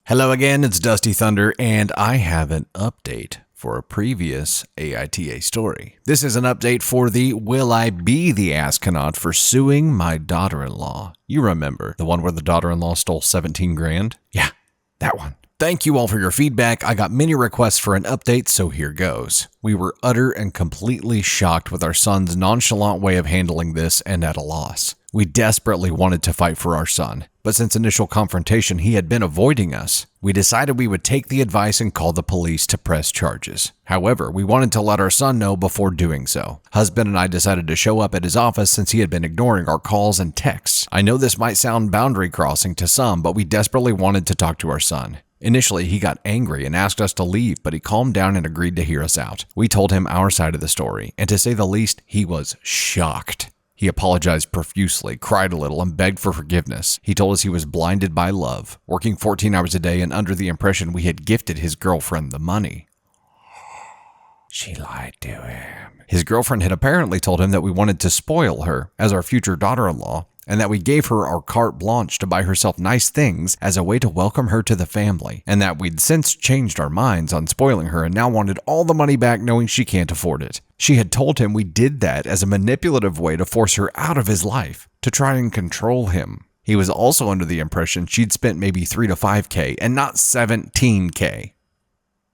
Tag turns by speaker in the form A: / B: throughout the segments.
A: Hello again, it's Dusty Thunder, and I have an update for a previous AITA story. This is an update for the Will I Be the Astronaut for Suing My Daughter-in-Law. You remember, the one where the daughter-in-law stole 17 grand? Yeah, that one. Thank you all for your feedback. I got many requests for an update, so here goes. We were utter and completely shocked with our son's nonchalant way of handling this and at a loss. We desperately wanted to fight for our son, but since initial confrontation he had been avoiding us, we decided we would take the advice and call the police to press charges. However, we wanted to let our son know before doing so. Husband and I decided to show up at his office since he had been ignoring our calls and texts. I know this might sound boundary crossing to some, but we desperately wanted to talk to our son. Initially, he got angry and asked us to leave, but he calmed down and agreed to hear us out. We told him our side of the story, and to say the least, he was shocked. He apologized profusely, cried a little, and begged for forgiveness. He told us he was blinded by love, working 14 hours a day and under the impression we had gifted his girlfriend the money. She lied to him. His girlfriend had apparently told him that we wanted to spoil her as our future daughter-in-law, and that we gave her our carte blanche to buy herself nice things as a way to welcome her to the family, and that we'd since changed our minds on spoiling her and now wanted all the money back knowing she can't afford it. She had told him we did that as a manipulative way to force her out of his life, to try and control him. He was also under the impression she'd spent maybe $3 to $5K and not $17K.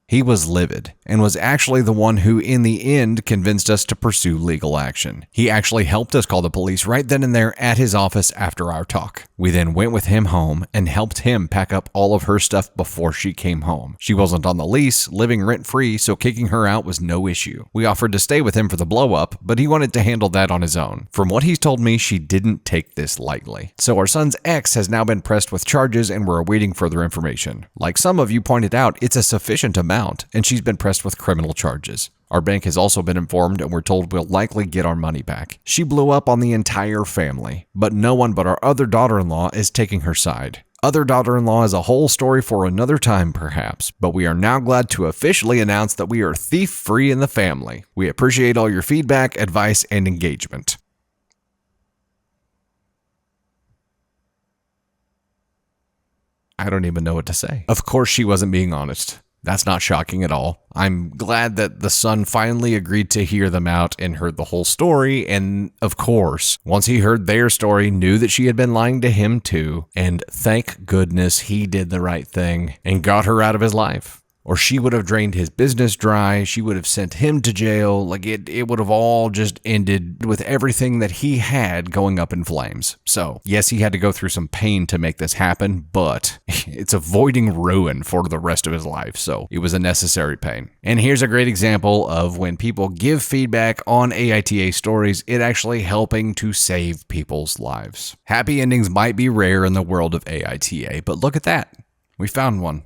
A: He was livid and was actually the one who in the end convinced us to pursue legal action. He actually helped us call the police right then and there at his office after our talk. We then went with him home and helped him pack up all of her stuff before she came home. She wasn't on the lease, living rent-free, so kicking her out was no issue. We offered to stay with him for the blow-up, but he wanted to handle that on his own. From what he's told me, she didn't take this lightly. So our son's ex has now been pressed with charges and we're awaiting further information. Like some of you pointed out, it's a sufficient amount, and she's been pressed with criminal charges. Our bank has also been informed and we're told we'll likely get our money back. She blew up on the entire family, but no one but our other daughter-in-law is taking her side. Other daughter-in-law is a whole story for another time perhaps, but we are now glad to officially announce that we are thief-free in the family. We appreciate all your feedback, advice, and engagement. I don't even know what to say. Of course she wasn't being honest. That's not shocking at all. I'm glad that the son finally agreed to hear them out and heard the whole story, and of course, once he heard their story, knew that she had been lying to him too, and thank goodness he did the right thing and got her out of his life. Or she would have drained his business dry, she would have sent him to jail, like it would have all just ended with everything that he had going up in flames. So, yes, he had to go through some pain to make this happen, but it's avoiding ruin for the rest of his life, so it was a necessary pain. And here's a great example of when people give feedback on AITA stories, it actually helping to save people's lives. Happy endings might be rare in the world of AITA, but look at that. We found one.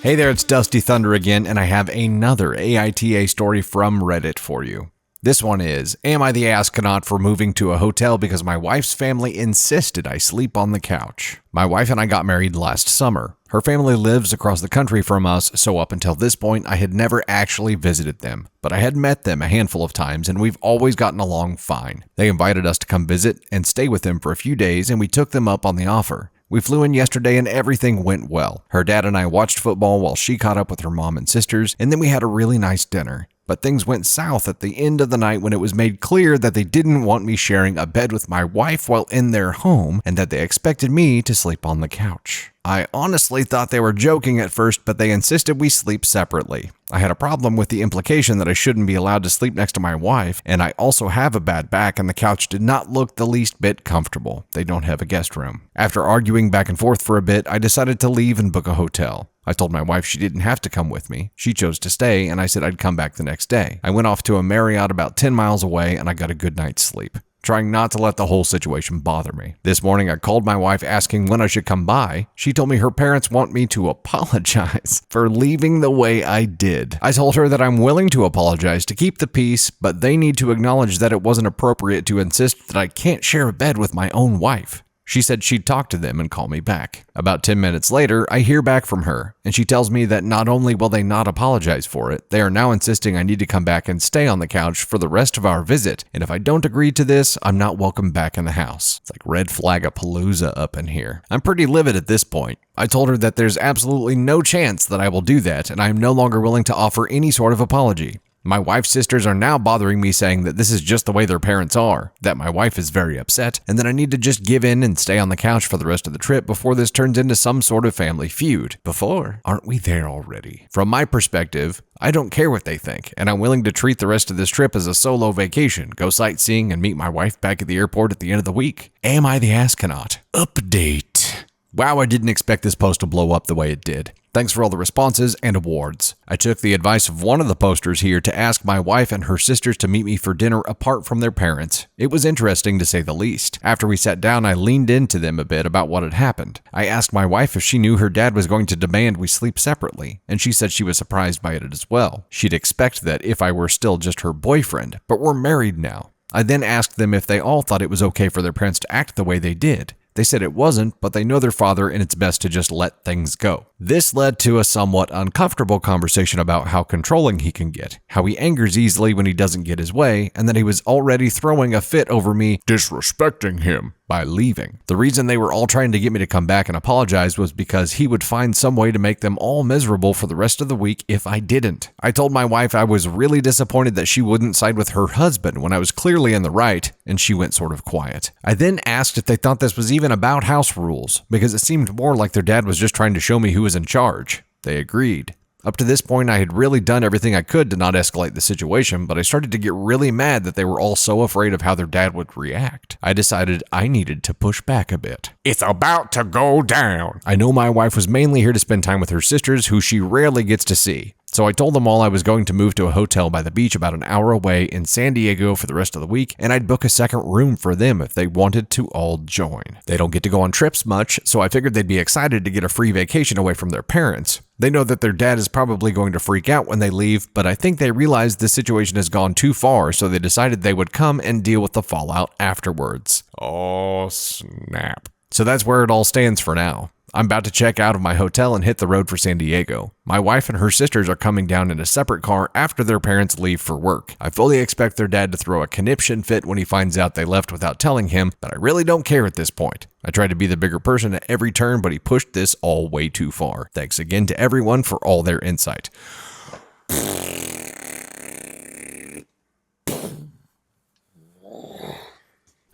A: Hey there, it's Dusty Thunder again, and I have another AITA story from Reddit for you. This one is, am I the astronaut for moving to a hotel because my wife's family insisted I sleep on the couch? My wife and I got married last summer. Her family lives across the country from us, so up until this point, I had never actually visited them. But I had met them a handful of times, and we've always gotten along fine. They invited us to come visit and stay with them for a few days, and we took them up on the offer. We flew in yesterday and everything went well. Her dad and I watched football while she caught up with her mom and sisters, and then we had a really nice dinner. But things went south at the end of the night when it was made clear that they didn't want me sharing a bed with my wife while in their home, and that they expected me to sleep on the couch. I honestly thought they were joking at first, but they insisted we sleep separately. I had a problem with the implication that I shouldn't be allowed to sleep next to my wife, and I also have a bad back and the couch did not look the least bit comfortable. They don't have a guest room. After arguing back and forth for a bit, I decided to leave and book a hotel. I told my wife she didn't have to come with me. She chose to stay, and I said I'd come back the next day. I went off to a Marriott about 10 miles away, and I got a good night's sleep, trying not to let the whole situation bother me. This morning, I called my wife asking when I should come by. She told me her parents want me to apologize for leaving the way I did. I told her that I'm willing to apologize to keep the peace, but they need to acknowledge that it wasn't appropriate to insist that I can't share a bed with my own wife. She said she'd talk to them and call me back. About 10 minutes later, I hear back from her, and she tells me that not only will they not apologize for it, they are now insisting I need to come back and stay on the couch for the rest of our visit, and if I don't agree to this, I'm not welcome back in the house. It's like red flag-a-palooza up in here. I'm pretty livid at this point. I told her that there's absolutely no chance that I will do that, and I am no longer willing to offer any sort of apology. My wife's sisters are now bothering me, saying that this is just the way their parents are, that my wife is very upset, and that I need to just give in and stay on the couch for the rest of the trip before this turns into some sort of family feud. Before? Aren't we there already? From my perspective, I don't care what they think, and I'm willing to treat the rest of this trip as a solo vacation, go sightseeing, and meet my wife back at the airport at the end of the week. Am I the astronaut? Update. Wow, I didn't expect this post to blow up the way it did. Thanks for all the responses and awards. I took the advice of one of the posters here to ask my wife and her sisters to meet me for dinner apart from their parents. It was interesting to say the least. After we sat down, I leaned into them a bit about what had happened. I asked my wife if she knew her dad was going to demand we sleep separately, and she said she was surprised by it as well. She'd expect that if I were still just her boyfriend, but we're married now. I then asked them if they all thought it was okay for their parents to act the way they did. They said it wasn't, but they know their father and it's best to just let things go. This led to a somewhat uncomfortable conversation about how controlling he can get, how he angers easily when he doesn't get his way, and that he was already throwing a fit over me disrespecting him by leaving. The reason they were all trying to get me to come back and apologize was because he would find some way to make them all miserable for the rest of the week if I didn't. I told my wife I was really disappointed that she wouldn't side with her husband when I was clearly in the right, and she went sort of quiet. I then asked if they thought this was even about house rules, because it seemed more like their dad was just trying to show me who was in charge. They agreed. Up to this point, I had really done everything I could to not escalate the situation, but I started to get really mad that they were all so afraid of how their dad would react. I decided I needed to push back a bit. It's about to go down. I know my wife was mainly here to spend time with her sisters, who she rarely gets to see. So I told them all I was going to move to a hotel by the beach about an hour away in San Diego for the rest of the week, and I'd book a second room for them if they wanted to all join. They don't get to go on trips much, so I figured they'd be excited to get a free vacation away from their parents. They know that their dad is probably going to freak out when they leave, but I think they realized the situation has gone too far, so they decided they would come and deal with the fallout afterwards. Oh, snap. So that's where it all stands for now. I'm about to check out of my hotel and hit the road for San Diego. My wife and her sisters are coming down in a separate car after their parents leave for work. I fully expect their dad to throw a conniption fit when he finds out they left without telling him, but I really don't care at this point. I tried to be the bigger person at every turn, but he pushed this all way too far. Thanks again to everyone for all their insight.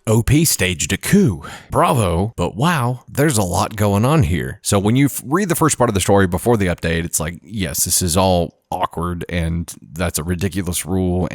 A: OP staged a coup. Bravo. But wow, there's a lot going on here. So when you read the first part of the story before the update, it's like, yes, this is all awkward and that's a ridiculous rule,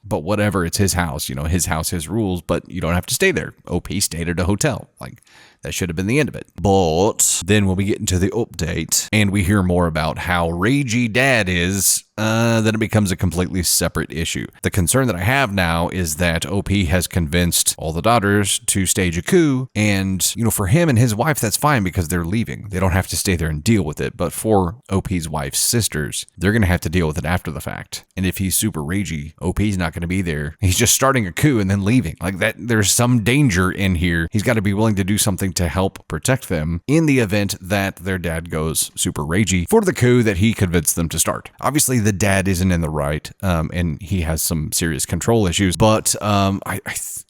A: but whatever, it's his house, his house, his rules, but you don't have to stay there. OP stayed at a hotel. Like, that should have been the end of it. But then when we get into the update and we hear more about how ragey dad is, then it becomes a completely separate issue. The concern that I have now is that OP has convinced all the daughters to stage a coup, and, for him and his wife, that's fine because they're leaving. They don't have to stay there and deal with it, but for OP's wife's sisters, they're going to have to deal with it after the fact. And if he's super ragey, OP's not going to be there. He's just starting a coup and then leaving. Like that, there's some danger in here. He's got to be willing to do something to help protect them in the event that their dad goes super ragey for the coup that he convinced them to start. Obviously, the dad isn't in the right, and he has some serious control issues, but I'm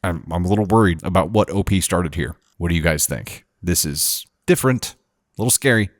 A: a little worried about what OP started here. What do you guys think? This is different, a little scary.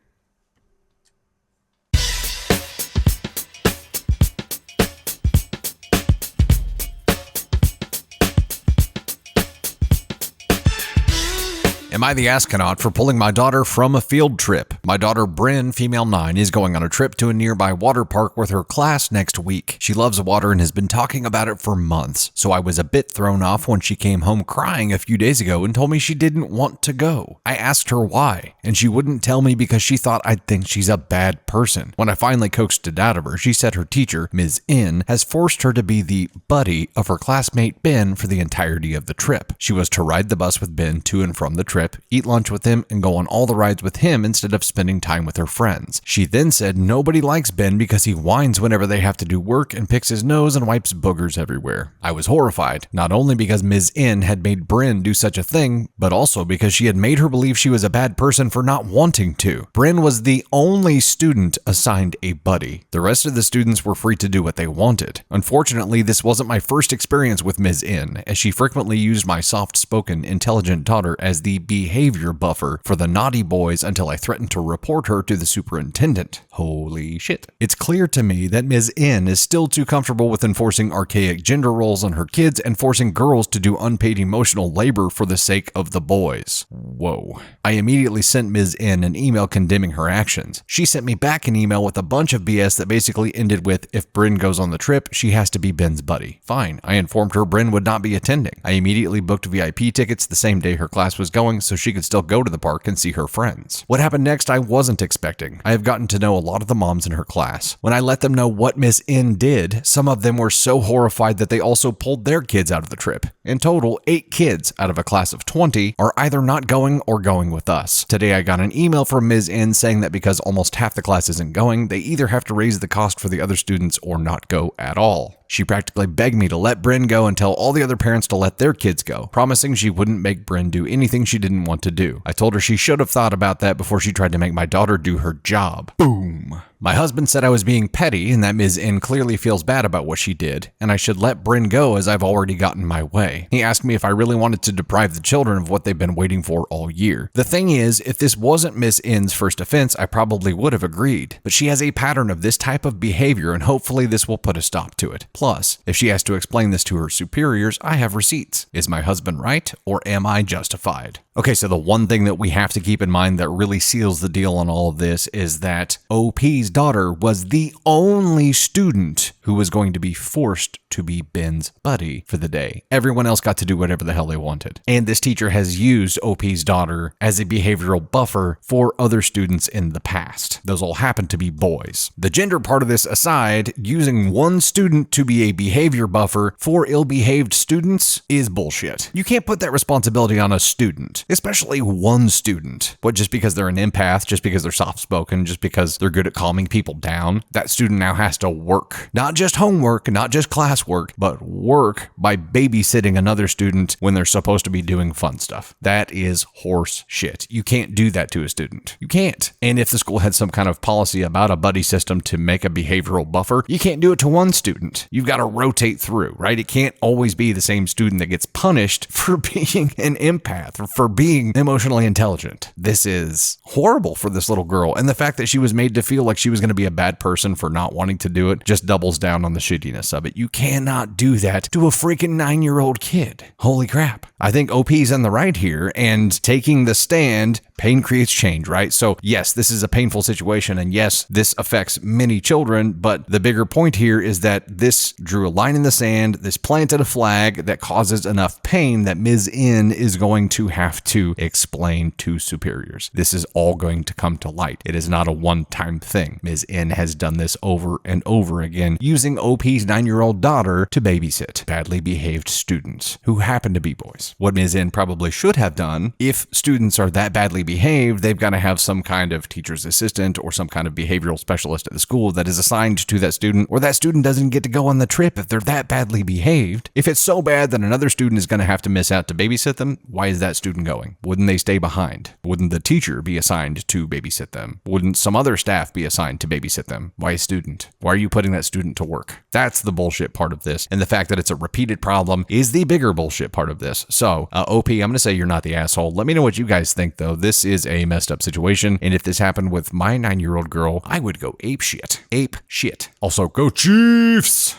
A: Am I the astronaut for pulling my daughter from a field trip? My daughter Bryn, female 9, is going on a trip to a nearby water park with her class next week. She loves water and has been talking about it for months, so I was a bit thrown off when she came home crying a few days ago and told me she didn't want to go. I asked her why, and she wouldn't tell me because she thought I'd think she's a bad person. When I finally coaxed it out of her, she said her teacher, Ms. N, has forced her to be the buddy of her classmate Ben for the entirety of the trip. She was to ride the bus with Ben to and from the trip, trip, eat lunch with him, and go on all the rides with him instead of spending time with her friends. She then said nobody likes Ben because he whines whenever they have to do work and picks his nose and wipes boogers everywhere. I was horrified, not only because Ms. N had made Bryn do such a thing, but also because she had made her believe she was a bad person for not wanting to. Bryn was the only student assigned a buddy. The rest of the students were free to do what they wanted. Unfortunately, this wasn't my first experience with Ms. N, as she frequently used my soft-spoken, intelligent daughter as the behavior buffer for the naughty boys until I threatened to report her to the superintendent. Holy shit. It's clear to me that Ms. N is still too comfortable with enforcing archaic gender roles on her kids and forcing girls to do unpaid emotional labor for the sake of the boys. Whoa. I immediately sent Ms. N an email condemning her actions. She sent me back an email with a bunch of BS that basically ended with, if Bryn goes on the trip, she has to be Ben's buddy. Fine. I informed her Bryn would not be attending. I immediately booked VIP tickets the same day her class was going so she could still go to the park and see her friends. What happened next I wasn't expecting. I have gotten to know a lot of the moms in her class. When I let them know what Miss N did, some of them were so horrified that they also pulled their kids out of the trip. In total, 8 kids out of a class of 20 are either not going or going with us. Today I got an email from Ms. N saying that because almost half the class isn't going, they either have to raise the cost for the other students or not go at all. She practically begged me to let Bryn go and tell all the other parents to let their kids go, promising she wouldn't make Bryn do anything she didn't want to do. I told her she should have thought about that before she tried to make my daughter do her job. Boom. My husband said I was being petty and that Ms. N clearly feels bad about what she did, and I should let Bryn go as I've already gotten my way. He asked me if I really wanted to deprive the children of what they've been waiting for all year. The thing is, if this wasn't Ms. N's first offense, I probably would have agreed. But she has a pattern of this type of behavior, and hopefully this will put a stop to it. Plus, if she has to explain this to her superiors, I have receipts. Is my husband right, or am I justified? Okay, so the one thing that we have to keep in mind that really seals the deal on all of this is that OP's daughter was the only student who was going to be forced to be Ben's buddy for the day. Everyone else got to do whatever the hell they wanted. And this teacher has used OP's daughter as a behavioral buffer for other students in the past. Those all happen to be boys. The gender part of this aside, using one student to be a behavior buffer for ill-behaved students is bullshit. You can't put that responsibility on a student, especially one student. But just because they're an empath, just because they're soft-spoken, just because they're good at calming people down, that student now has to work. Not just homework, not just classwork, but work by babysitting another student when they're supposed to be doing fun stuff. That is horse shit. You can't do that to a student. You can't. And if the school had some kind of policy about a buddy system to make a behavioral buffer, you can't do it to one student. You've got to rotate through, right? It can't always be the same student that gets punished for being an empath or for being emotionally intelligent. This is horrible for this little girl. And the fact that she was made to feel like she was going to be a bad person for not wanting to do it just doubles down on the shittiness of it. You cannot do that to a freaking 9-year-old kid. Holy crap. I think OP's in the right here, and taking the stand, pain creates change, right? So yes, this is a painful situation, and yes, this affects many children, but the bigger point here is that this drew a line in the sand, this planted a flag that causes enough pain that Ms. N is going to have to explain to superiors. This is all going to come to light. It is not a one-time thing. Ms. N has done this over and over again, using OP's 9-year-old daughter to babysit badly behaved students who happen to be boys. What Ms. N probably should have done, if students are that badly behaved, they've got to have some kind of teacher's assistant or some kind of behavioral specialist at the school that is assigned to that student, or that student doesn't get to go on the trip if they're that badly behaved. If it's so bad that another student is going to have to miss out to babysit them, why is that student going? Wouldn't they stay behind? Wouldn't the teacher be assigned to babysit them? Wouldn't some other staff be assigned to babysit them? Why a student? Why are you putting that student to work? That's the bullshit part of this. And the fact that it's a repeated problem is the bigger bullshit part of this. So, OP, I'm going to say you're not the asshole. Let me know what you guys think, though. This is a messed up situation. And if this happened with my 9-year-old girl, I would go ape shit. Ape shit. Also, go Chiefs!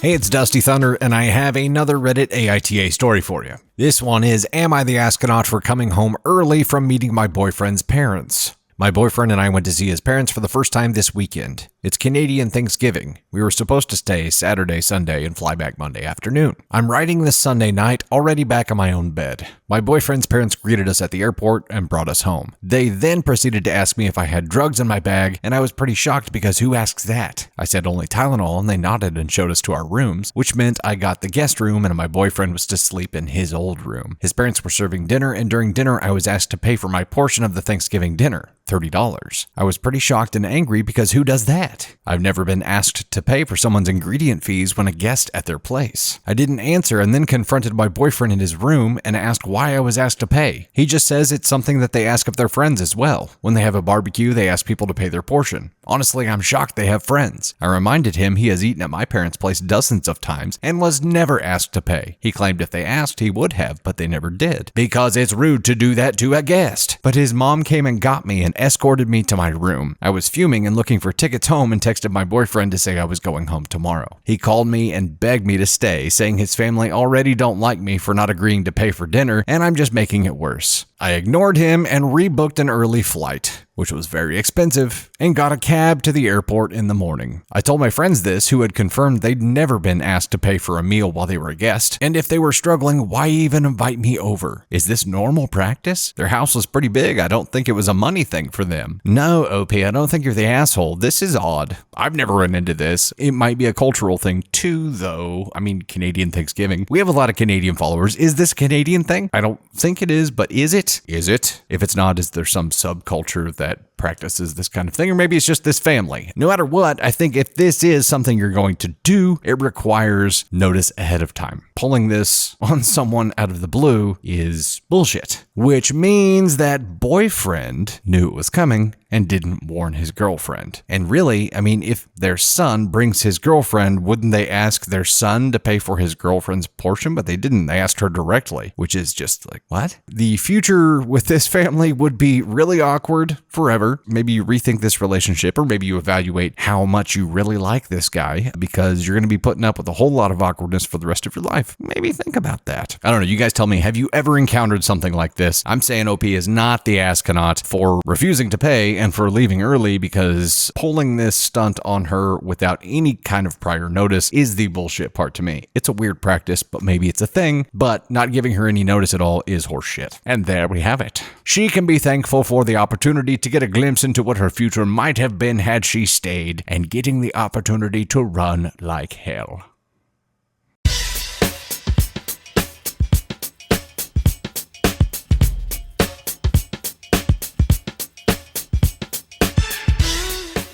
A: Hey, it's Dusty Thunder, and I have another Reddit AITA story for you. This one is, am I the astronaut for coming home early from meeting my boyfriend's parents? My boyfriend and I went to see his parents for the first time this weekend. It's Canadian Thanksgiving. We were supposed to stay Saturday, Sunday, and fly back Monday afternoon. I'm writing this Sunday night, already back in my own bed. My boyfriend's parents greeted us at the airport and brought us home. They then proceeded to ask me if I had drugs in my bag, and I was pretty shocked because who asks that? I said only Tylenol, and they nodded and showed us to our rooms, which meant I got the guest room and my boyfriend was to sleep in his old room. His parents were serving dinner, and during dinner I was asked to pay for my portion of the Thanksgiving dinner. $30. I was pretty shocked and angry because who does that? I've never been asked to pay for someone's ingredient fees when a guest at their place. I didn't answer and then confronted my boyfriend in his room and asked why I was asked to pay. He just says it's something that they ask of their friends as well. When they have a barbecue, they ask people to pay their portion. Honestly, I'm shocked they have friends. I reminded him he has eaten at my parents' place dozens of times and was never asked to pay. He claimed if they asked, he would have, but they never did. Because it's rude to do that to a guest. But his mom came and got me and escorted me to my room. I was fuming and looking for tickets home and texted my boyfriend to say I was going home tomorrow. He called me and begged me to stay, saying his family already don't like me for not agreeing to pay for dinner and I'm just making it worse. I ignored him and rebooked an early flight, which was very expensive, and got a cab to the airport in the morning. I told my friends this, who had confirmed they'd never been asked to pay for a meal while they were a guest, and if they were struggling, why even invite me over? Is this normal practice? Their house was pretty big. I don't think it was a money thing for them. No, OP, I don't think you're the asshole. This is odd. I've never run into this. It might be a cultural thing too, though. I mean, Canadian Thanksgiving. We have a lot of Canadian followers. Is this a Canadian thing? I don't think it is, but is it? Is it? If it's not, is there some subculture that practices this kind of thing, or maybe it's just this family? No matter what, I think if this is something you're going to do, it requires notice ahead of time. Pulling this on someone out of the blue is bullshit, which means that boyfriend knew it was coming and didn't warn his girlfriend. And really, I mean, if their son brings his girlfriend, wouldn't they ask their son to pay for his girlfriend's portion? But they didn't. They asked her directly, which is just like, what? The future with this family would be really awkward forever. Maybe you rethink this relationship, or maybe you evaluate how much you really like this guy, because you're going to be putting up with a whole lot of awkwardness for the rest of your life. Maybe think about that. I don't know. You guys tell me, have you ever encountered something like this? I'm saying OP is not the astronaut for refusing to pay and for leaving early, because pulling this stunt on her without any kind of prior notice is the bullshit part to me. It's a weird practice, but maybe it's a thing, but not giving her any notice at all is horseshit. And there we have it. She can be thankful for the opportunity to get a glimpse into what her future might have been had she stayed, and getting the opportunity to run like hell.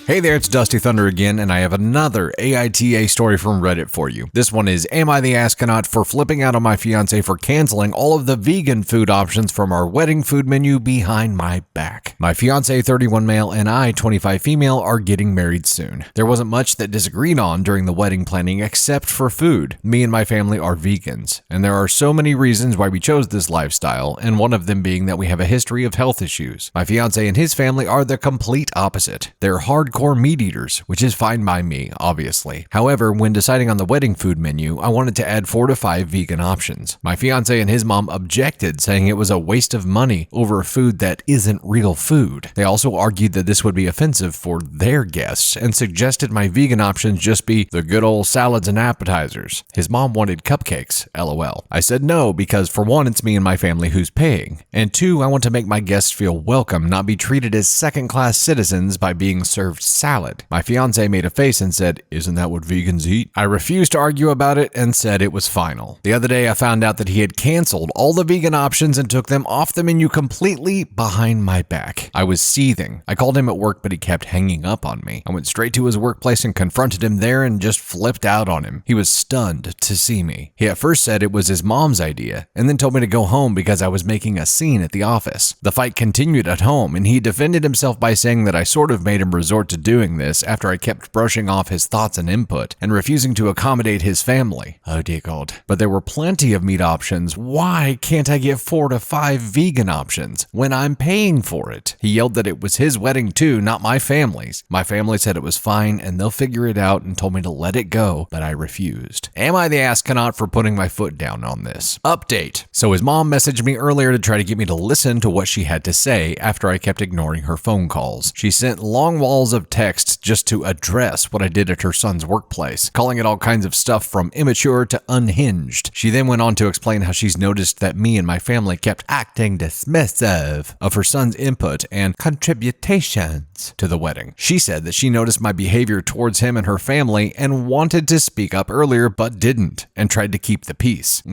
A: Hey there, it's Dusty Thunder again, and I have another AITA story from Reddit for you. This one is, am I the astronaut for flipping out on my fiance for canceling all of the vegan food options from our wedding food menu behind my back? My fiance, 31 male, and I, 25 female, are getting married soon. There wasn't much that disagreed on during the wedding planning except for food. Me and my family are vegans, and there are so many reasons why we chose this lifestyle, and one of them being that we have a history of health issues. My fiance and his family are the complete opposite. They're hardcore meat eaters, which is fine by me, obviously. However, when deciding on the wedding food menu, I wanted to add 4 to 5 vegan options. My fiance and his mom objected, saying it was a waste of money over food that isn't real food. They also argued that this would be offensive for their guests and suggested my vegan options just be the good old salads and appetizers. His mom wanted cupcakes, LOL. I said no, because for one, it's me and my family who's paying, and 2, I want to make my guests feel welcome, not be treated as second-class citizens by being served salad. My fiance made a face and said, "Isn't that what vegans eat?" I refused to argue about it and said it was final. The other day I found out that he had canceled all the vegan options and took them off the menu completely behind my back. I was seething. I called him at work, but he kept hanging up on me. I went straight to his workplace and confronted him there and just flipped out on him. He was stunned to see me. He at first said it was his mom's idea and then told me to go home because I was making a scene at the office. The fight continued at home and he defended himself by saying that I sort of made him resort to doing this after I kept brushing off his thoughts and input and refusing to accommodate his family. Oh dear God. But there were plenty of meat options. Why can't I get 4 to 5 vegan options when I'm paying for it? He yelled that it was his wedding too, not my family's. My family said it was fine and they'll figure it out and told me to let it go, but I refused. Am I the astronaut for putting my foot down on this? Update. So his mom messaged me earlier to try to get me to listen to what she had to say after I kept ignoring her phone calls. She sent long walls of text just to address what I did at her son's workplace, calling it all kinds of stuff from immature to unhinged. She then went on to explain how she's noticed that me and my family kept acting dismissive of her son's input and contributions to the wedding. She said that she noticed my behavior towards him and her family and wanted to speak up earlier but didn't and tried to keep the peace.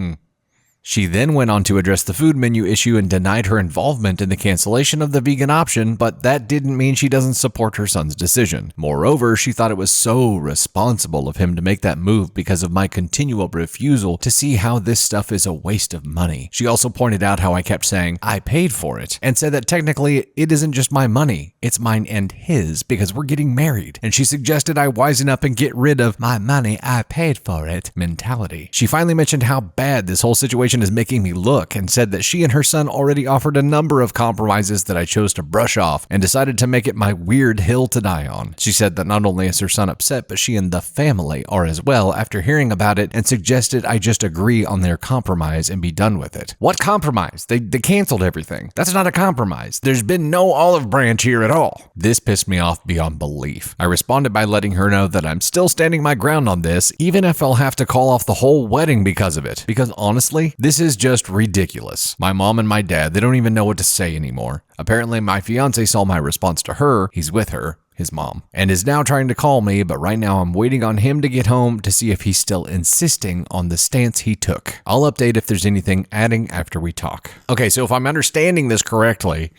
A: She then went on to address the food menu issue and denied her involvement in the cancellation of the vegan option, but that didn't mean she doesn't support her son's decision. Moreover, she thought it was so responsible of him to make that move because of my continual refusal to see how this stuff is a waste of money. She also pointed out how I kept saying, I paid for it, and said that technically it isn't just my money, it's mine and his because we're getting married. And she suggested I wisen up and get rid of my money, I paid for it mentality. She finally mentioned how bad this whole situation is making me look and said that she and her son already offered a number of compromises that I chose to brush off and decided to make it my weird hill to die on. She said that not only is her son upset, but she and the family are as well after hearing about it and suggested I just agree on their compromise and be done with it. What compromise? They canceled everything. That's not a compromise. There's been no olive branch here at all. This pissed me off beyond belief. I responded by letting her know that I'm still standing my ground on this, even if I'll have to call off the whole wedding because of it. Because honestly, this is just ridiculous. My mom and my dad, they don't even know what to say anymore. Apparently, my fiance saw my response to her, he's with her, his mom, and is now trying to call me, but right now I'm waiting on him to get home to see if he's still insisting on the stance he took. I'll update if there's anything adding after we talk. Okay, so if I'm understanding this correctly,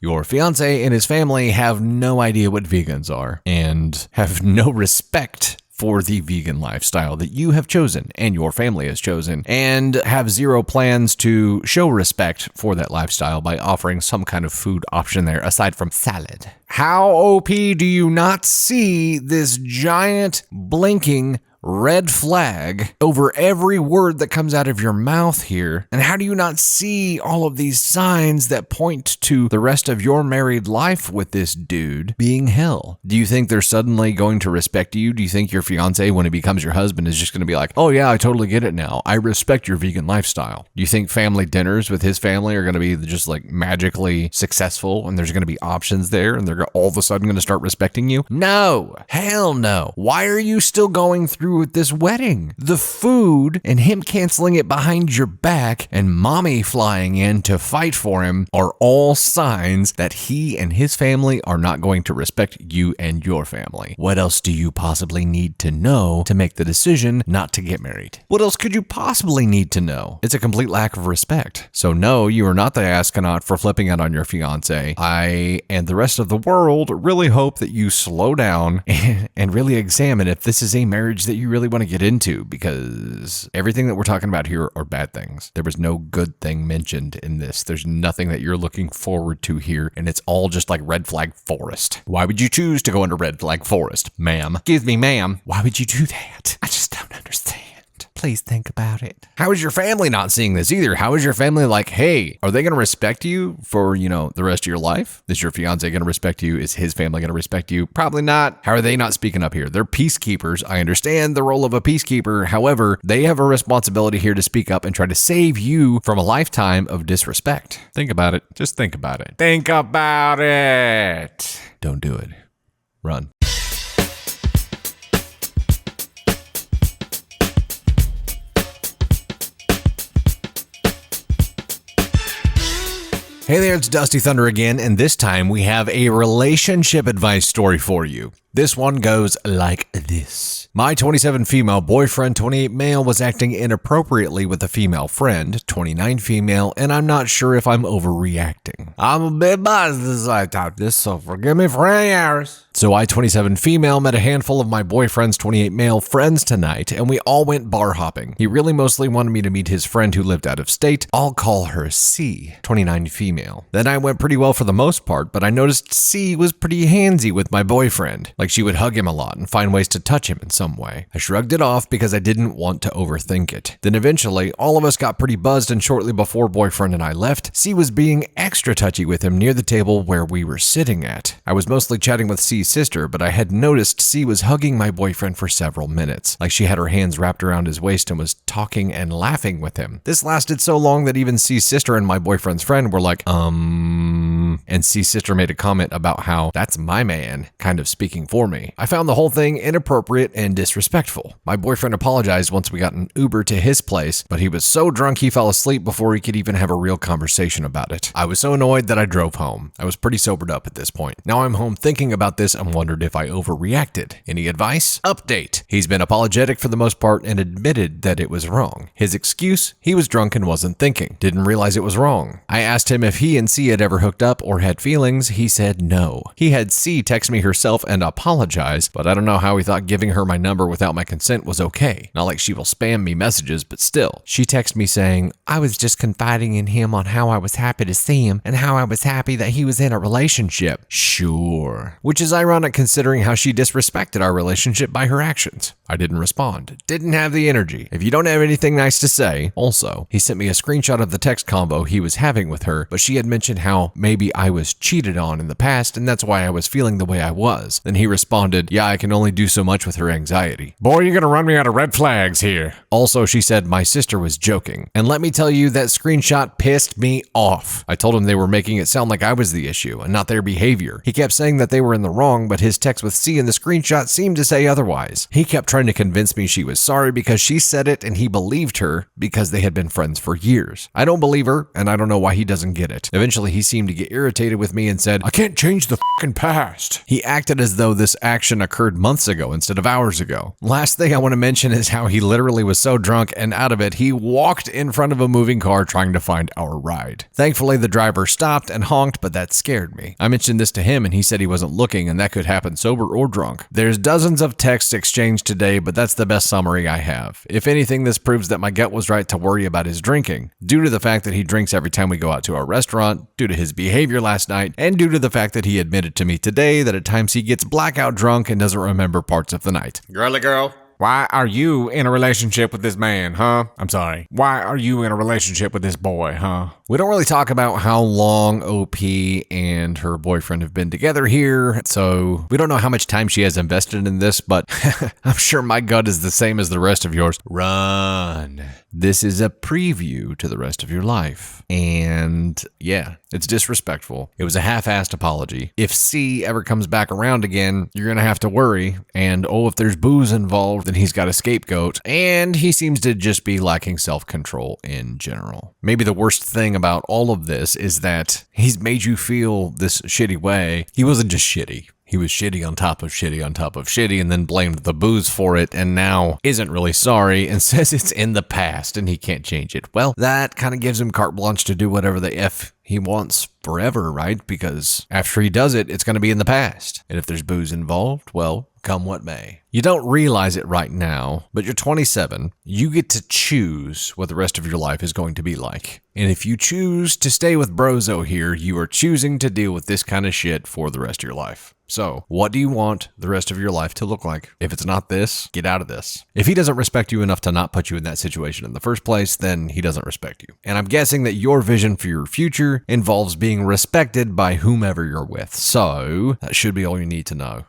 A: your fiance and his family have no idea what vegans are and have no respect for the vegan lifestyle that you have chosen and your family has chosen, and have zero plans to show respect for that lifestyle by offering some kind of food option there aside from salad. How OP do you not see this giant blinking red flag over every word that comes out of your mouth here? And how do you not see all of these signs that point to the rest of your married life with this dude being hell? Do you think they're suddenly going to respect you? Do you think your fiance, when he becomes your husband, is just going to be like, oh yeah, I totally get it now. I respect your vegan lifestyle. Do you think family dinners with his family are going to be just like magically successful and there's going to be options there and they're all of a sudden going to start respecting you? No, hell no. Why are you still going through with this wedding? The food and him canceling it behind your back and mommy flying in to fight for him are all signs that he and his family are not going to respect you and your family. What else do you possibly need to know to make the decision not to get married? What else could you possibly need to know? It's a complete lack of respect. So no, you are not the astronaut for flipping out on your fiance. I and the rest of the world really hope that you slow down and really examine if this is a marriage that you really want to get into, because everything that we're talking about here are bad things. There was no good thing mentioned in this. There's nothing that you're looking forward to here, and it's all just like red flag forest. Why would you choose to go into red flag forest, ma'am? Excuse me, ma'am. Why would you do that? I just don't understand. Please think about it. How is your family not seeing this either? How is your family like, hey, are they going to respect you for, the rest of your life? Is your fiance going to respect you? Is his family going to respect you? Probably not. How are they not speaking up here? They're peacekeepers. I understand the role of a peacekeeper. However, they have a responsibility here to speak up and try to save you from a lifetime of disrespect. Think about it. Just think about it. Think about it. Don't do it. Run. Hey there, it's Dusty Thunder again, and this time we have a relationship advice story for you. This one goes like this. My 27 female boyfriend, 28 male, was acting inappropriately with a female friend, 29 female, and I'm not sure if I'm overreacting. I'm a bit biased as I type this, so forgive me for any errors. So I, 27 female, met a handful of my boyfriend's 28 male friends tonight, and we all went bar hopping. He really mostly wanted me to meet his friend who lived out of state. I'll call her C, 29 female. That night went pretty well for the most part, but I noticed C was pretty handsy with my boyfriend. Like she would hug him a lot and find ways to touch him in some way. I shrugged it off because I didn't want to overthink it. Then eventually, all of us got pretty buzzed, and shortly before boyfriend and I left, C was being extra touchy with him near the table where we were sitting at. I was mostly chatting with C's sister, but I had noticed C was hugging my boyfriend for several minutes, like she had her hands wrapped around his waist and was talking and laughing with him. This lasted so long that even C's sister and my boyfriend's friend were like, and C's sister made a comment about how that's my man, kind of speaking for me. I found the whole thing inappropriate and disrespectful. My boyfriend apologized once we got an Uber to his place, but he was so drunk he fell asleep before he could even have a real conversation about it. I was so annoyed that I drove home. I was pretty sobered up at this point. Now I'm home thinking about this and wondered if I overreacted. Any advice? Update. He's been apologetic for the most part and admitted that it was wrong. His excuse? He was drunk and wasn't thinking. Didn't realize it was wrong. I asked him if he and C had ever hooked up or had feelings. He said no. He had C text me herself and apologize, but I don't know how he thought giving her my number without my consent was okay. Not like she will spam me messages, but still. She texted me saying, I was just confiding in him on how I was happy to see him and how I was happy that he was in a relationship. Sure. Which is ironic considering how she disrespected our relationship by her actions. I didn't respond. Didn't have the energy. If you don't have anything nice to say. Also, he sent me a screenshot of the text convo he was having with her, but she had mentioned how maybe I was cheated on in the past and that's why I was feeling the way I was. Then he responded, yeah, I can only do so much with her anxiety. Boy, you're gonna run me out of red flags here. Also, she said my sister was joking. And let me tell you, that screenshot pissed me off. I told him they were making it sound like I was the issue and not their behavior. He kept saying that they were in the wrong, but his text with C in the screenshot seemed to say otherwise. He kept trying to convince me she was sorry because she said it and he believed her because they had been friends for years. I don't believe her and I don't know why he doesn't get it. Eventually, he seemed to get irritated with me and said, I can't change the fucking past. He acted as though this action occurred months ago instead of hours ago. Last thing I want to mention is how he literally was so drunk and out of it, he walked in front of a moving car trying to find our ride. Thankfully, the driver stopped and honked, but that scared me. I mentioned this to him and he said he wasn't looking and that could happen sober or drunk. There's dozens of texts exchanged today, but that's the best summary I have. If anything, this proves that my gut was right to worry about his drinking, due to the fact that he drinks every time we go out to a restaurant, due to his behavior last night, and due to the fact that he admitted to me today that at times he gets blackout drunk and doesn't remember parts of the night.
B: Girly girl. Why are you in a relationship with this man, huh? I'm sorry. Why are you in a relationship with this boy, huh?
A: We don't really talk about how long OP and her boyfriend have been together here, so we don't know how much time she has invested in this, but I'm sure my gut is the same as the rest of yours. Run. This is a preview to the rest of your life. And yeah, it's disrespectful. It was a half-assed apology. If C ever comes back around again, you're going to have to worry. And if there's booze involved, then he's got a scapegoat. And he seems to just be lacking self-control in general. Maybe the worst thing about all of this is that he's made you feel this shitty way. He wasn't just shitty. He was shitty on top of shitty on top of shitty and then blamed the booze for it and now isn't really sorry and says it's in the past and he can't change it. Well, that kind of gives him carte blanche to do whatever the F he wants forever, right? Because after he does it, it's going to be in the past. And if there's booze involved, well, come what may. You don't realize it right now, but you're 27. You get to choose what the rest of your life is going to be like. And if you choose to stay with Brozo here, you are choosing to deal with this kind of shit for the rest of your life. So, what do you want the rest of your life to look like? If it's not this, get out of this. If he doesn't respect you enough to not put you in that situation in the first place, then he doesn't respect you. And I'm guessing that your vision for your future involves being respected by whomever you're with. So, that should be all you need to know.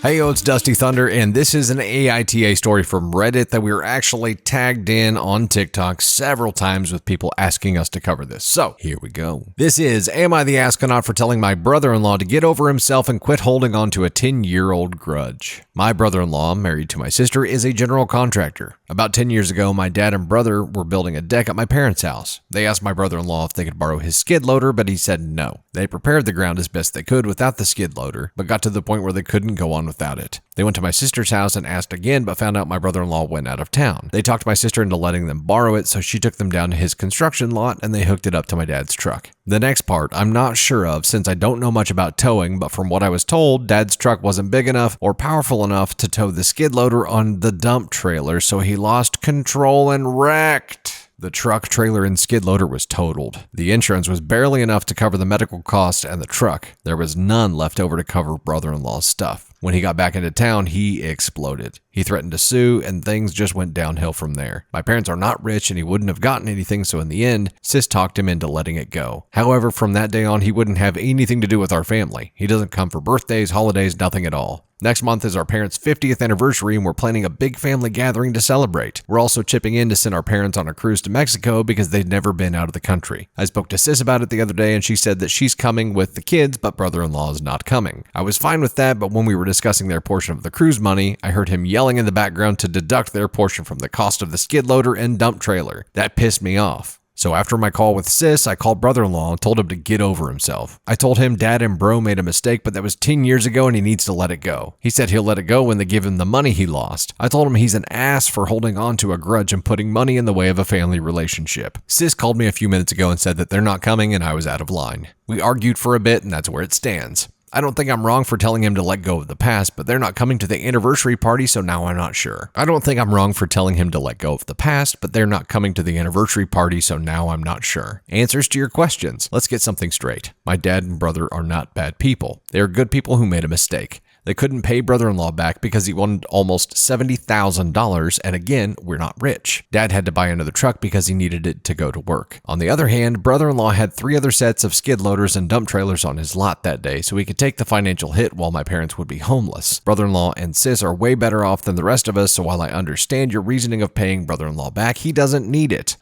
A: Hey yo, it's Dusty Thunder, and this is an AITA story from Reddit that we were actually tagged in on TikTok several times with people asking us to cover this. So, here we go. This is, am I the astronaut for telling my brother-in-law to get over himself and quit holding on to a 10-year-old grudge? My brother-in-law, married to my sister, is a general contractor. About 10 years ago, my dad and brother were building a deck at my parents' house. They asked my brother-in-law if they could borrow his skid loader, but he said no. They prepared the ground as best they could without the skid loader, but got to the point where they couldn't go on without it. They went to my sister's house and asked again, but found out my brother-in-law went out of town. They talked my sister into letting them borrow it, so she took them down to his construction lot and they hooked it up to my dad's truck. The next part, I'm not sure of since I don't know much about towing, but from what I was told, Dad's truck wasn't big enough or powerful enough to tow the skid loader on the dump trailer, so he lost control and wrecked. The truck, trailer, and skid loader was totaled. The insurance was barely enough to cover the medical costs and the truck. There was none left over to cover brother-in-law's stuff. When he got back into town, he exploded. He threatened to sue, and things just went downhill from there. My parents are not rich, and he wouldn't have gotten anything, so in the end, Sis talked him into letting it go. However, from that day on, he wouldn't have anything to do with our family. He doesn't come for birthdays, holidays, nothing at all. Next month is our parents' 50th anniversary, and we're planning a big family gathering to celebrate. We're also chipping in to send our parents on a cruise to Mexico because they'd never been out of the country. I spoke to Sis about it the other day, and she said that she's coming with the kids, but brother-in-law is not coming. I was fine with that, but when we were discussing their portion of the cruise money, I heard him yelling in the background to deduct their portion from the cost of the skid loader and dump trailer. That pissed me off. So after my call with Sis, I called brother-in-law and told him to get over himself. I told him Dad and bro made a mistake, but that was 10 years ago and he needs to let it go. He said he'll let it go when they give him the money he lost. I told him he's an ass for holding on to a grudge and putting money in the way of a family relationship. Sis called me a few minutes ago and said that they're not coming and I was out of line. We argued for a bit and that's where it stands. I don't think I'm wrong for telling him to let go of the past, but they're not coming to the anniversary party, so now I'm not sure. I don't think I'm wrong for telling him to let go of the past, but they're not coming to the anniversary party, so now I'm not sure. Answers to your questions. Let's get something straight. My dad and brother are not bad people. They are good people who made a mistake. They couldn't pay brother-in-law back because he wanted almost $70,000, and again, we're not rich. Dad had to buy another truck because he needed it to go to work. On the other hand, brother-in-law had 3 other sets of skid loaders and dump trailers on his lot that day, so he could take the financial hit while my parents would be homeless. Brother-in-law and Sis are way better off than the rest of us, so while I understand your reasoning of paying brother-in-law back, he doesn't need it.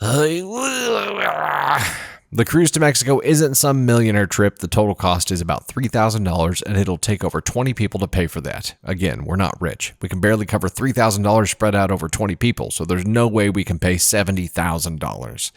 A: The cruise to Mexico isn't some millionaire trip. The total cost is about $3,000 and it'll take over 20 people to pay for that. Again, we're not rich. We can barely cover $3,000 spread out over 20 people, so there's no way we can pay $70,000.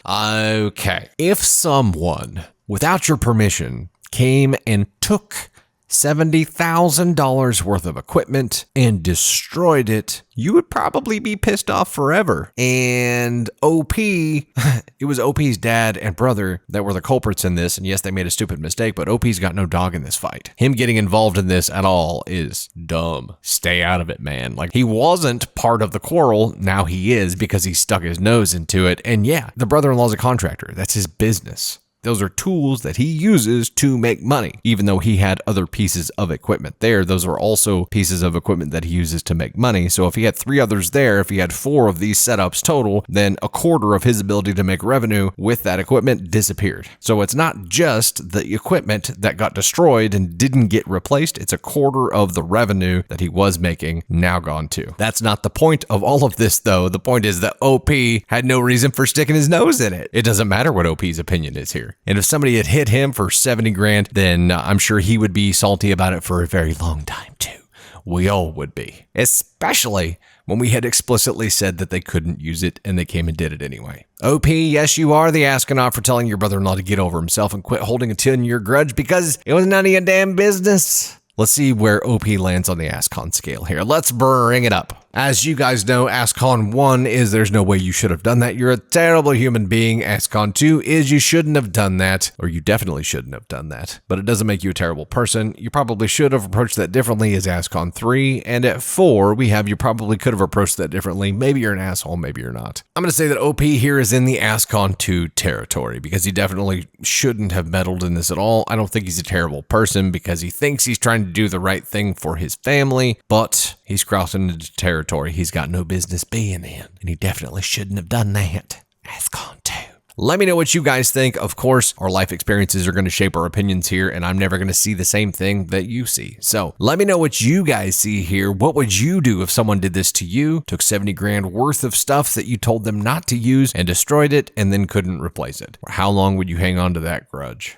A: Okay. If someone, without your permission, came and took $70,000 worth of equipment and destroyed it, you would probably be pissed off forever. And OP, it was OP's dad and brother that were the culprits in this, and yes, they made a stupid mistake, but OP's got no dog in this fight. Him getting involved in this at all is dumb. Stay out of it, man. Like, he wasn't part of the quarrel, now he is because he stuck his nose into it, and yeah, the brother-in-law's a contractor. That's his business. Those are tools that he uses to make money. Even though he had other pieces of equipment there, those are also pieces of equipment that he uses to make money. So if he had 3 others there, if he had 4 of these setups total, then a quarter of his ability to make revenue with that equipment disappeared. So it's not just the equipment that got destroyed and didn't get replaced. It's a quarter of the revenue that he was making now gone too. That's not the point of all of this though. The point is that OP had no reason for sticking his nose in it. It doesn't matter what OP's opinion is here. And if somebody had hit him for 70 grand, then I'm sure he would be salty about it for a very long time too. We all would be. Especially when we had explicitly said that they couldn't use it and they came and did it anyway. OP, yes, you are the astronaut for telling your brother-in-law to get over himself and quit holding a 10-year grudge because it was none of your damn business. Let's see where OP lands on the ascon scale here. Let's bring it up. As you guys know, ascon 1 is there's no way you should have done that. You're a terrible human being. Ascon 2 is you shouldn't have done that, or you definitely shouldn't have done that. But it doesn't make you a terrible person. You probably should have approached that differently as ascon 3. And at 4, we have you probably could have approached that differently. Maybe you're an asshole, maybe you're not. I'm going to say that OP here is in the ascon 2 territory because he definitely shouldn't have meddled in this at all. I don't think he's a terrible person because he thinks he's trying to do the right thing for his family, but he's crossing into territory he's got no business being in, and he definitely shouldn't have done that. ascon 2. Let me know what you guys think. Of course, our life experiences are going to shape our opinions here, and I'm never going to see the same thing that you see. So let me know what you guys see here. What would you do if someone did this to you, took 70 grand worth of stuff that you told them not to use and destroyed it and then couldn't replace it? Or how long would you hang on to that grudge?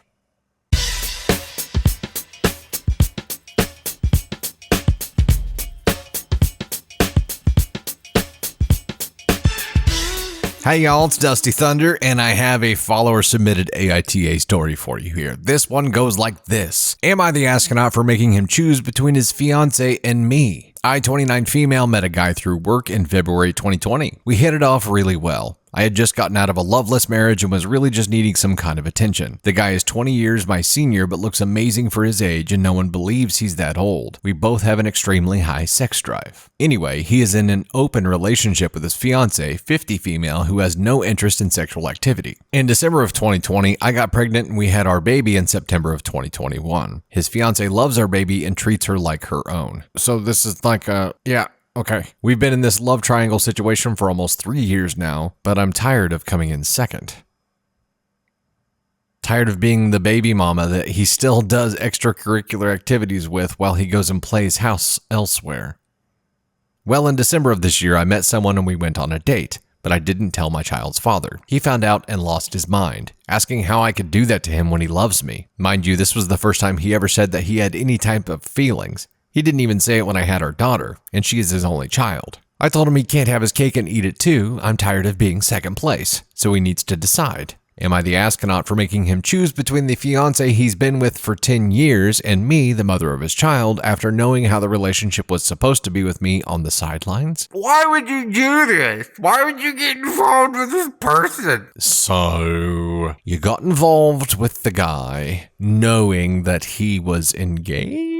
A: Hey y'all, it's Dusty Thunder, and I have a follower-submitted AITA story for you here. This one goes like this. Am I the astronaut for making him choose between his fiancé and me? I, 29 female, met a guy through work in February 2020. We hit it off really well. I had just gotten out of a loveless marriage and was really just needing some kind of attention. The guy is 20 years my senior but looks amazing for his age, and no one believes he's that old. We both have an extremely high sex drive. Anyway, he is in an open relationship with his fiancée, 50 female, who has no interest in sexual activity. In December of 2020, I got pregnant and we had our baby in September of 2021. His fiancée loves our baby and treats her like her own. So this is like okay. We've been in this love triangle situation for almost 3 years now, but I'm tired of coming in second. Tired of being the baby mama that he still does extracurricular activities with while he goes and plays house elsewhere. Well, in December of this year, I met someone and we went on a date, but I didn't tell my child's father. He found out and lost his mind, asking how I could do that to him when he loves me. Mind you, this was the first time he ever said that he had any type of feelings. He didn't even say it when I had our daughter, and she is his only child. I told him he can't have his cake and eat it too. I'm tired of being second place, so he needs to decide. Am I the astronaut for making him choose between the fiancé he's been with for 10 years and me, the mother of his child, after knowing how the relationship was supposed to be with me on the sidelines?
B: Why would you do this? Why would you get involved with this person?
A: So, you got involved with the guy knowing that he was engaged?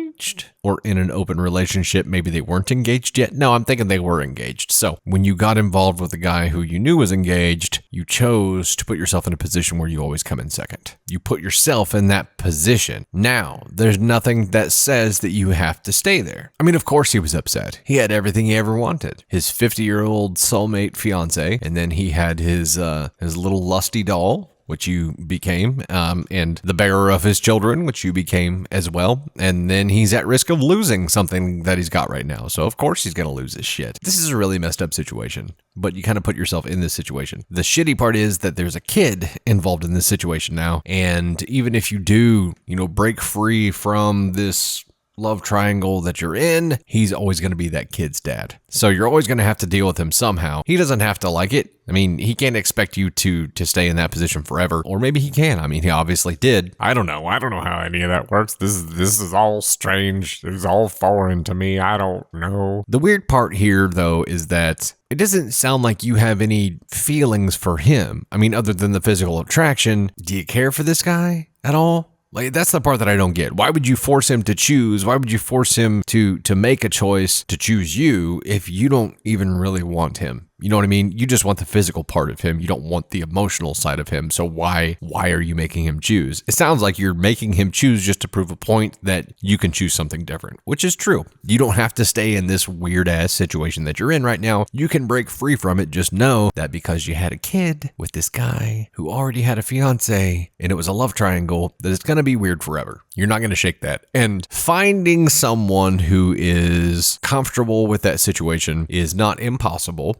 A: Or in an open relationship, maybe they weren't engaged yet? No, I'm thinking they were engaged. So when you got involved with a guy who you knew was engaged, you chose to put yourself in a position where you always come in second. You put yourself in that position. Now, there's nothing that says that you have to stay there. I mean, of course he was upset. He had everything he ever wanted. His 50-year-old soulmate fiance, and then he had his little lusty doll, which you became, and the bearer of his children, which you became as well. And then he's at risk of losing something that he's got right now. So of course he's going to lose his shit. This is a really messed up situation, but you kind of put yourself in this situation. The shitty part is that there's a kid involved in this situation now. And even if you do, break free from this love triangle that you're in, he's always going to be that kid's dad. So you're always going to have to deal with him somehow. He doesn't have to like it. I mean, he can't expect you to stay in that position forever, or maybe he can. I mean, he obviously did.
B: I don't know how any of that works. This is all strange. It's all foreign to me. I don't know.
A: The weird part here, though, is that it doesn't sound like you have any feelings for him. I mean, other than the physical attraction, do you care for this guy at all? Like, that's the part that I don't get. Why would you force him to choose? Why would you force him to make a choice to choose you if you don't even really want him? You know what I mean? You just want the physical part of him. You don't want the emotional side of him. So why are you making him choose? It sounds like you're making him choose just to prove a point that you can choose something different, which is true. You don't have to stay in this weird ass situation that you're in right now. You can break free from it. Just know that because you had a kid with this guy who already had a fiance and it was a love triangle, that it's going to be weird forever. You're not going to shake that. And finding someone who is comfortable with that situation is not impossible.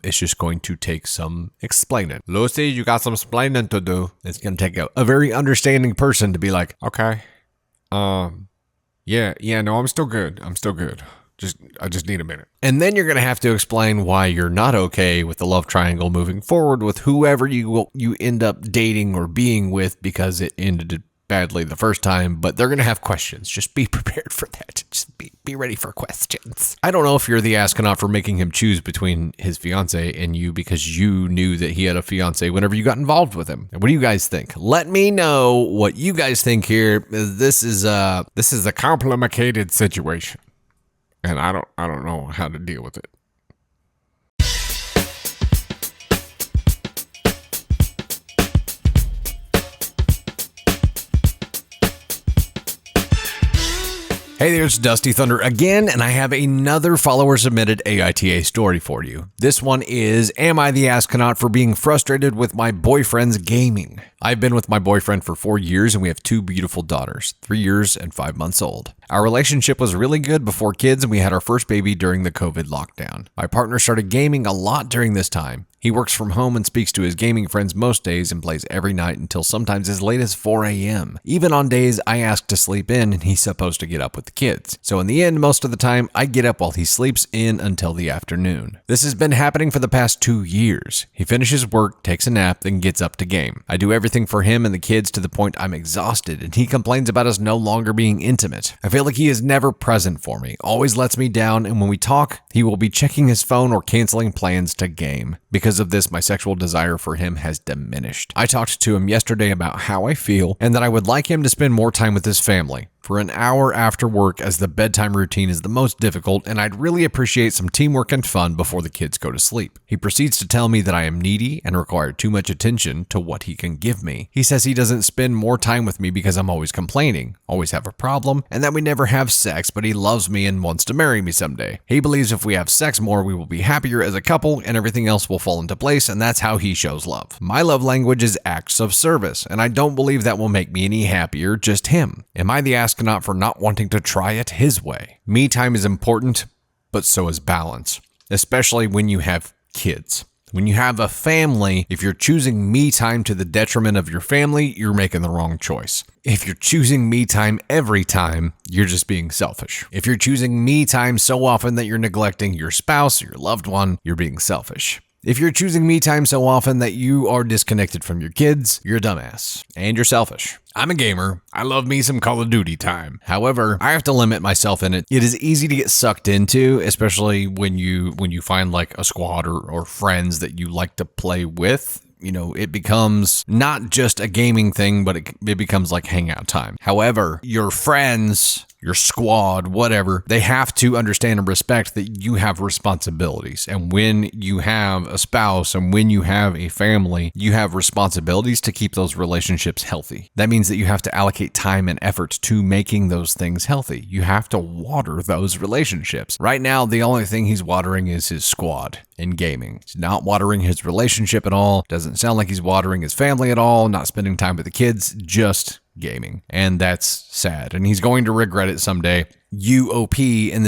A: It's just going to take some explaining.
B: Lucy, you got some explaining to do.
A: It's going to take a very understanding person to be like,
B: okay. Yeah, no, I'm still good. I just need a minute.
A: And then you're going to have to explain why you're not okay with the love triangle moving forward with whoever you end up dating or being with, because it ended badly the first time, but they're going to have questions. Just be prepared for that. Just be ready for questions. I don't know if you're the astronaut for making him choose between his fiance and you because you knew that he had a fiance whenever you got involved with him. What do you guys think? Let me know what you guys think here. This is a
B: complicated situation, and I don't know how to deal with it.
A: Hey there, it's Dusty Thunder again, and I have another follower-submitted AITA story for you. This one is, am I the astronaut for being frustrated with my boyfriend's gaming? I've been with my boyfriend for 4 years, and we have 2 beautiful daughters, 3 years and 5 months old. Our relationship was really good before kids, and we had our first baby during the COVID lockdown. My partner started gaming a lot during this time. He works from home and speaks to his gaming friends most days and plays every night until sometimes as late as 4 a.m. Even on days I ask to sleep in and he's supposed to get up with the kids. So in the end, most of the time, I get up while he sleeps in until the afternoon. This has been happening for the past 2 years. He finishes work, takes a nap, then gets up to game. I do everything for him and the kids to the point I'm exhausted, and he complains about us no longer being intimate. I feel like he is never present for me, always lets me down, and when we talk, he will be checking his phone or canceling plans to game. Because of this, my sexual desire for him has diminished. I talked to him yesterday about how I feel and that I would like him to spend more time with his family. For an hour after work, as the bedtime routine is the most difficult, and I'd really appreciate some teamwork and fun before the kids go to sleep. He proceeds to tell me that I am needy and require too much attention to what he can give me. He says he doesn't spend more time with me because I'm always complaining, always have a problem, and that we never have sex, but he loves me and wants to marry me someday. He believes if we have sex more, we will be happier as a couple and everything else will fall into place, and that's how he shows love. My love language is acts of service, and I don't believe that will make me any happier, just him. Am I the astronaut for not wanting to try it his way? Me time is important, but so is balance, especially when you have kids. When you have a family, if you're choosing me time to the detriment of your family, you're making the wrong choice. If you're choosing me time every time, you're just being selfish. If you're choosing me time so often that you're neglecting your spouse or your loved one, you're being selfish. If you're choosing me time so often that you are disconnected from your kids, you're a dumbass. And you're selfish. I'm a gamer. I love me some Call of Duty time. However, I have to limit myself in it. It is easy to get sucked into, especially when you find like a squad or friends that you like to play with. You know, it becomes not just a gaming thing, but it becomes like hangout time. However, your friends, your squad, whatever, they have to understand and respect that you have responsibilities. And when you have a spouse and when you have a family, you have responsibilities to keep those relationships healthy. That means that you have to allocate time and effort to making those things healthy. You have to water those relationships. Right now, the only thing he's watering is his squad in gaming. He's not watering his relationship at all. Doesn't sound like he's watering his family at all. Not spending time with the kids, just gaming. And that's sad. And he's going to regret it someday. You, OP, in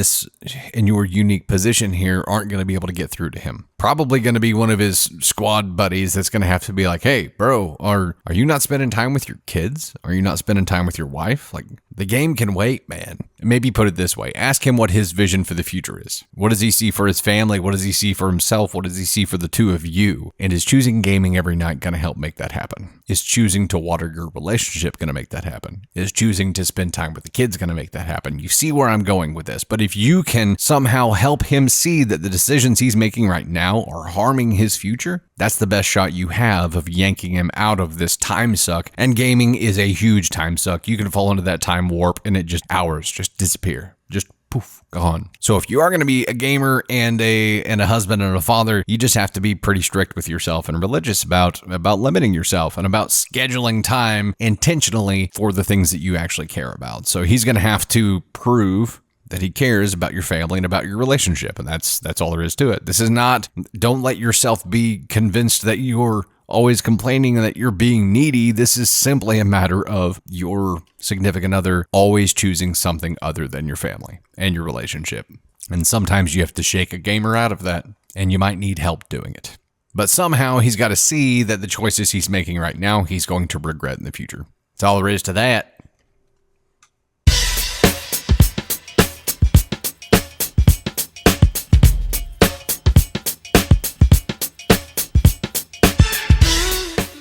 A: your unique position here, aren't going to be able to get through to him. Probably going to be one of his squad buddies that's going to have to be like, hey, bro, are you not spending time with your kids? Are you not spending time with your wife? Like, the game can wait, man. Maybe put it this way. Ask him what his vision for the future is. What does he see for his family? What does he see for himself? What does he see for the two of you? And is choosing gaming every night going to help make that happen? Is choosing to water your relationship going to make that happen? Is choosing to spend time with the kids going to make that happen? You see where I'm going with this. But if you can somehow help him see that the decisions he's making right now are harming his future, that's the best shot you have of yanking him out of this time suck. And gaming is a huge time suck. You can fall into that time warp and it just hours just disappear. Just poof, gone. So if you are going to be a gamer and a husband and a father, you just have to be pretty strict with yourself and religious about limiting yourself and about scheduling time intentionally for the things that you actually care about. So he's going to have to prove that he cares about your family and about your relationship. And that's all there is to it. This is not, don't let yourself be convinced that you're always complaining and that you're being needy. This is simply a matter of your significant other always choosing something other than your family and your relationship. And sometimes you have to shake a gamer out of that, and you might need help doing it. But somehow he's got to see that the choices he's making right now, he's going to regret in the future. That's all there is to that.